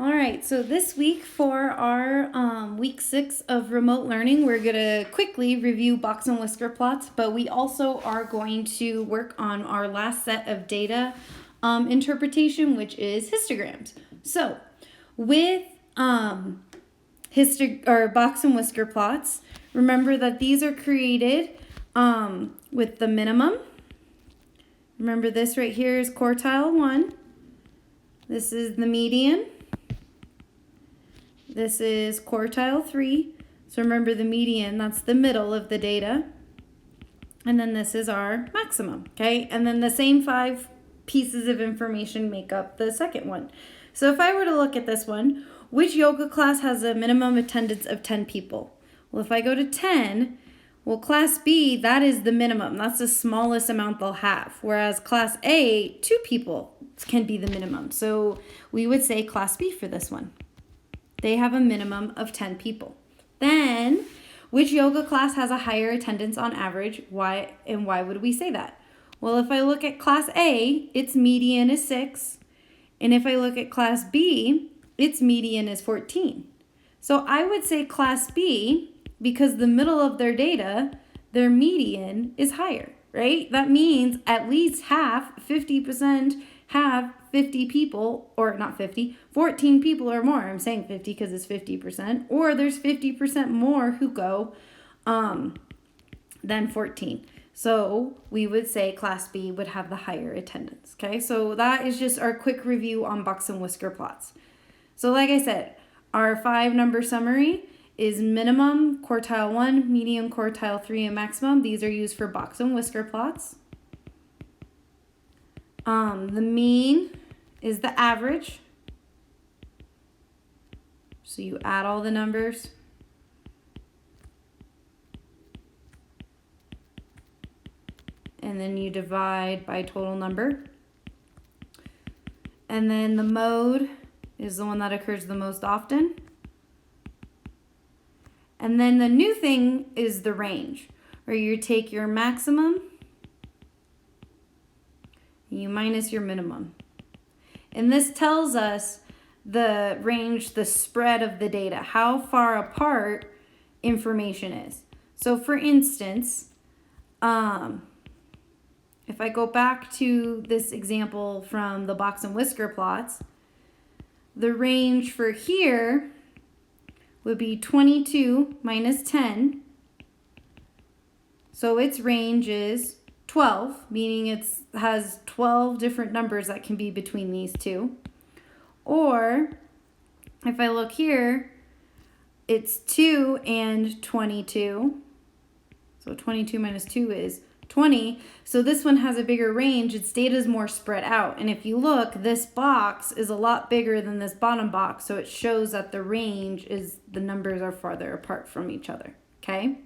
All right, so this week for our week 6 of remote learning, we're going to quickly review box and whisker plots, but we also are going to work on our last set of data interpretation, which is histograms. So with box and whisker plots, remember that these are created with the minimum. Remember this right here is quartile 1. This is the median. This is quartile 3. So remember the median, that's the middle of the data. And then this is our maximum, okay? And then the same 5 pieces of information make up the second one. So if I were to look at this one, which yoga class has a minimum attendance of 10 people? Well, if I go to 10, well, class B, that is the minimum. That's the smallest amount they'll have. Whereas class A, 2 people can be the minimum. So we would say class B for this one. They have a minimum of 10 people. Then, which yoga class has a higher attendance on average? Why would we say that? Well, if I look at class A, its median is 6. And if I look at class B, its median is 14. So I would say class B, because the middle of their data, their median is higher, right? That means at least half, 50%, have 50 people, or not 50, 14 people or more. I'm saying 50 because it's 50%, or there's 50% more who go than 14. So we would say class B would have the higher attendance, okay? So that is just our quick review on box and whisker plots. So like I said, our 5 number summary is minimum, quartile 1, median, quartile 3, and maximum. These are used for box and whisker plots. The mean is the average. So you add all the numbers. And then you divide by total number. And then the mode is the one that occurs the most often. And then the new thing is the range, where you take your maximum, you minus your minimum. And this tells us the range, the spread of the data, how far apart information is. So for instance, if I go back to this example from the box and whisker plots, the range for here would be 22 minus 10. So its range is 12, meaning it has 12 different numbers that can be between these two. Or if I look here, it's 2 and 22. So 22 minus 2 is 20. So this one has a bigger range. Its data is more spread out. And if you look, this box is a lot bigger than this bottom box. So it shows that the range is, the numbers are farther apart from each other. Okay?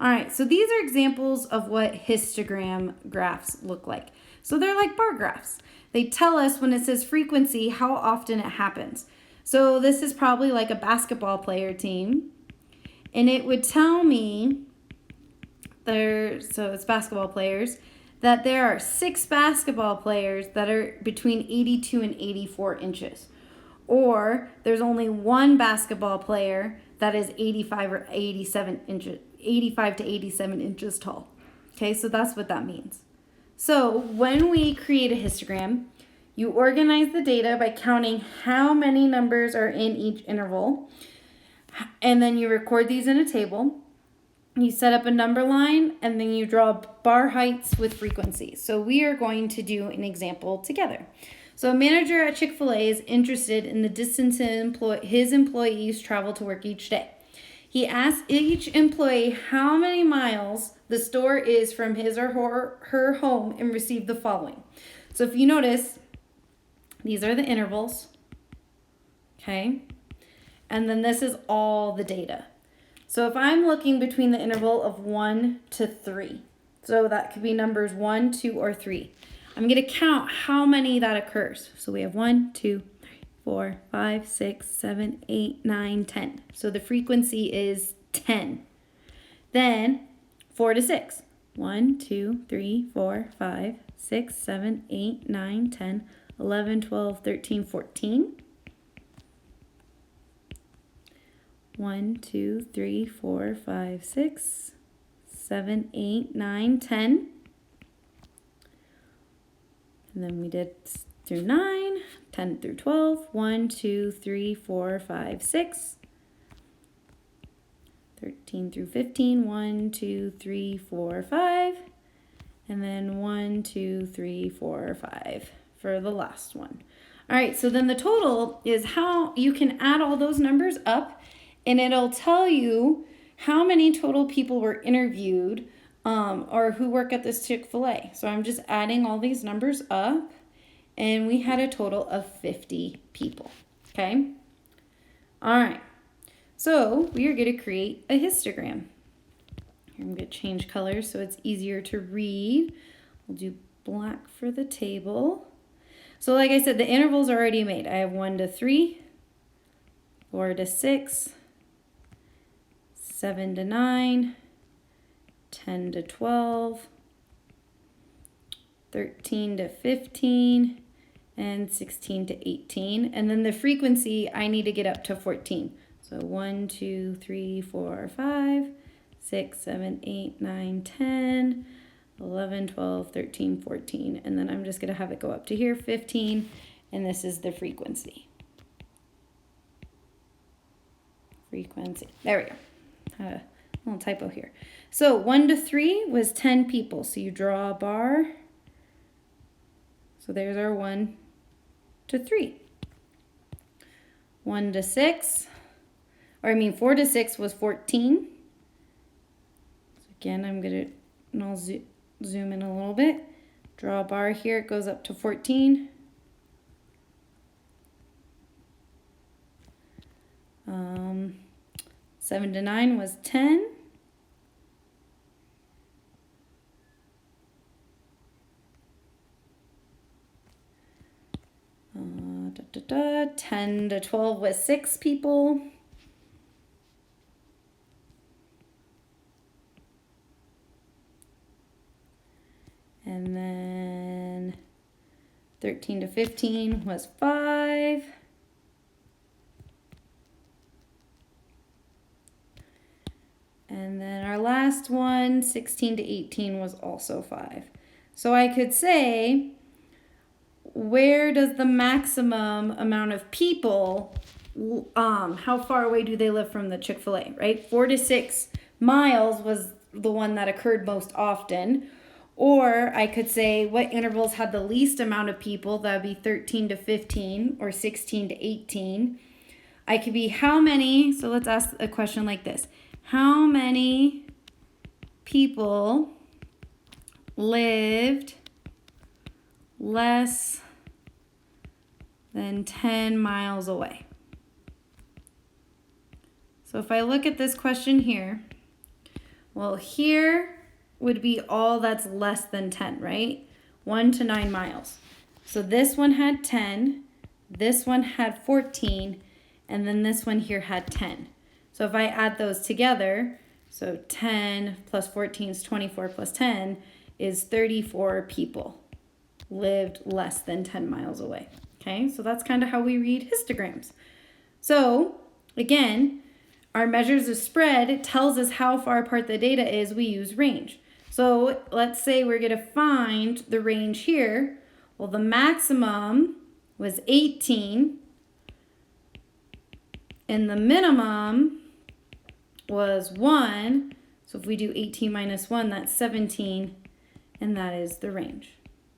All right, so these are examples of what histogram graphs look like. So they're like bar graphs. They tell us when it says frequency, how often it happens. So this is probably like a basketball player team. And it would tell me, so it's basketball players, that there are 6 basketball players that are between 82 and 84 inches. Or there's only 1 basketball player that is 85 or 87 inches. 85 to 87 inches tall. Okay, so that's what that means. So when we create a histogram, you organize the data by counting how many numbers are in each interval, and then you record these in a table. You set up a number line, and then you draw bar heights with frequency. So we are going to do an example together. So a manager at Chick-fil-A is interested in the distance his employees travel to work each day. He asks each employee how many miles the store is from his or her home and received the following. So if you notice, these are the intervals, okay? And then this is all the data. So if I'm looking between the interval of 1 to 3, so that could be numbers 1, 2, or 3, I'm going to count how many that occurs. So we have 1, 2, 4, 5, 6, 7, 8, 9, 10. So the frequency is 10. Then 4 to 6. 1, 2, 3, 4, 5, 6, 7, 8, 9, 10, 11, 12, 13, 14. 1, 2, 3, 4, 5, 6, 7, 8, 9, 10. And then we did through 9, 10 through 12. 1, 2, 3, 4, 5, 6. 13 through 15. 1, 2, 3, 4, 5. And then 1, 2, 3, 4, 5 for the last one. All right, so then the total is how you can add all those numbers up, and it'll tell you how many total people were interviewed or who work at this Chick-fil-A. So I'm just adding all these numbers up, and we had a total of 50 people, okay? All right, so we are going to create a histogram. Here, I'm going to change colors so it's easier to read. We'll do black for the table. So like I said, the intervals are already made. I have 1 to 3, 4 to 6, 7 to 9, 10 to 12, 13 to 15, and 16 to 18. And then the frequency, I need to get up to 14. So 1, 2, 3, 4, 5, 6, 7, 8, 9, 10, 11, 12, 13, 14. And then I'm just going to have it go up to here, 15. And this is the frequency. Frequency. There we go. Had a little typo here. So 1 to 3 was 10 people. So you draw a bar. So there's our 1 to 3. 1 to 6, 4 to 6 was 14. So again, I'm going to, and I'll zoom in a little bit. Draw a bar here, it goes up to 14. 7 to 9 was 10. 10 to 12 was 6 people. And then 13 to 15 was 5. And then our last one, 16 to 18, was also 5. So I could say, where does the maximum amount of people, how far away do they live from the Chick-fil-A, right? 4 to 6 miles was the one that occurred most often. Or I could say what intervals had the least amount of people. That would be 13 to 15 or 16 to 18. I could be how many, so let's ask a question like this. How many people lived less than 10 miles away? So if I look at this question here, well, here would be all that's less than 10, right? 1 to 9 miles. So this one had 10, this one had 14, and then this one here had 10. So if I add those together, so 10 plus 14 is 24 plus 10 is 34 people lived less than 10 miles away. Okay, so that's kind of how we read histograms. So again, our measures of spread tells us how far apart the data is. We use range. So let's say we're going to find the range here. Well, the maximum was 18 and the minimum was 1. So if we do 18 minus 1, that's 17, and that is the range.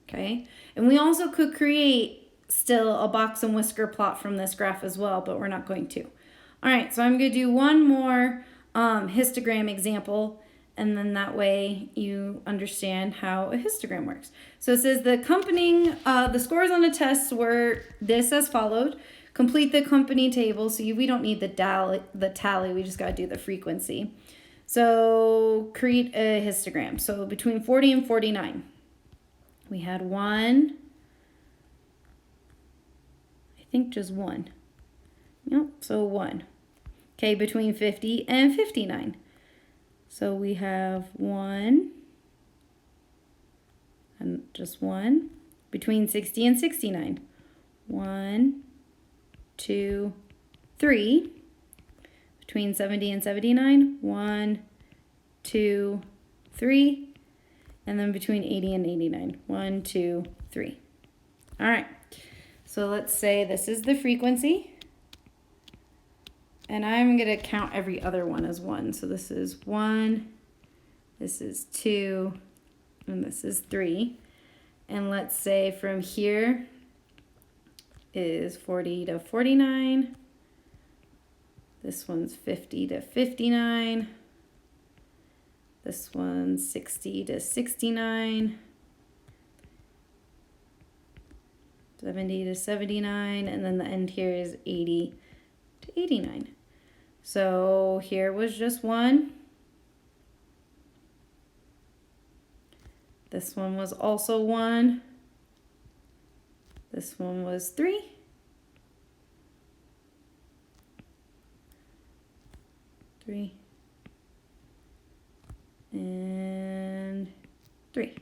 Okay, and we also could create still a box and whisker plot from this graph as well, but we're not going to. All right, so I'm going to do one more histogram example, and then that way you understand how a histogram works. So it says the scores on the tests were this as followed. Complete the company table. So we don't need the tally, we just got to do the frequency. So create a histogram. So between 40 and 49, we had 1, I think just 1. Yep, so 1. Okay, between 50 and 59. So we have 1 and just 1. Between 60 and 69. 1, 2, 3. between 70 and 79, 1, 2, 3, and then between 80 and 89, 1, 2, 3. All right, so let's say this is the frequency, and I'm going to count every other one as 1. So this is 1, this is 2, and this is 3. And let's say from here is 40 to 49. This one's 50 to 59. This one's 60 to 69. 70 to 79. And then the end here is 80 to 89. So here was just 1. This one was also 1. This one was 3. And 3.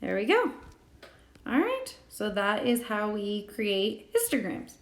There we go. All right, so that is how we create histograms.